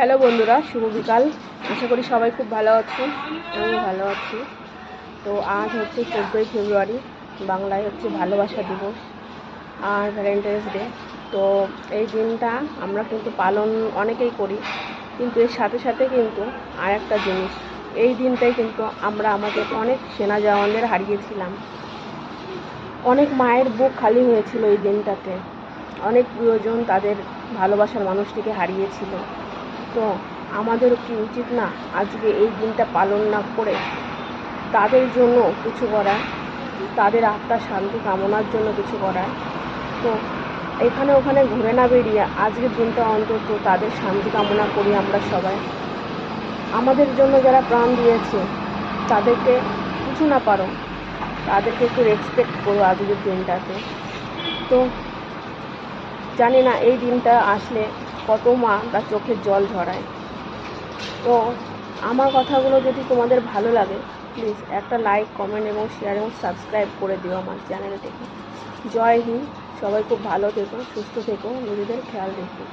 Hello বন্ধুরা, শুভ বিকাল। আশা করি সবাই খুব ভালো আছো, আমিও ভালো আছি। তো আজ হচ্ছে 14ই ফেব্রুয়ারি, বাংলায় হচ্ছে ভালোবাসা দিবস আর ভ্যালেন্টাইন্স ডে। তো এই দিনটা আমরা কিন্তু পালন অনেকেই করি, কিন্তু এর সাথে সাথে কিন্তু আর একটা জিনিস, এই দিনটাই কিন্তু আমরা আমাদের অনেক সেনা জওয়ানদের হারিয়েছিলাম। অনেক মায়ের বুক খালি হয়েছিল এই দিনটাতে, অনেক প্রিয়জন তাদের ভালোবাসার মানুষটিকে হারিয়েছিল। তো আমাদের কি উচিত না আজকে এই দিনটা পালন না করে তাদের জন্য কিছু করার, তাদের আত্মার শান্তি কামনার জন্য কিছু করার? তো এখানে ওখানে ঘুরে না বেরিয়ে আজকের দিনটা অন্তত তাদের শান্তি কামনা করি আমরা সবাই। আমাদের জন্য যারা প্রাণ দিয়েছে তাদেরকে কিছু না পারো, তাদেরকে একটু রেসপেক্ট করো আজকের দিনটাতে। তো জানি না এই দিনটা আসলে কত মা তার চোখের জল ঝরায়। তো আমার কথাগুলো যদি তোমাদের ভালো লাগে, প্লিজ একটা লাইক, কমেন্ট এবং শেয়ার এবং সাবস্ক্রাইব করে দিও আমার চ্যানেলটিকে। জয় হিন্দ। সবাই খুব ভালো থেকো, সুস্থ থেকো, নিজেদের খেয়াল রেখো।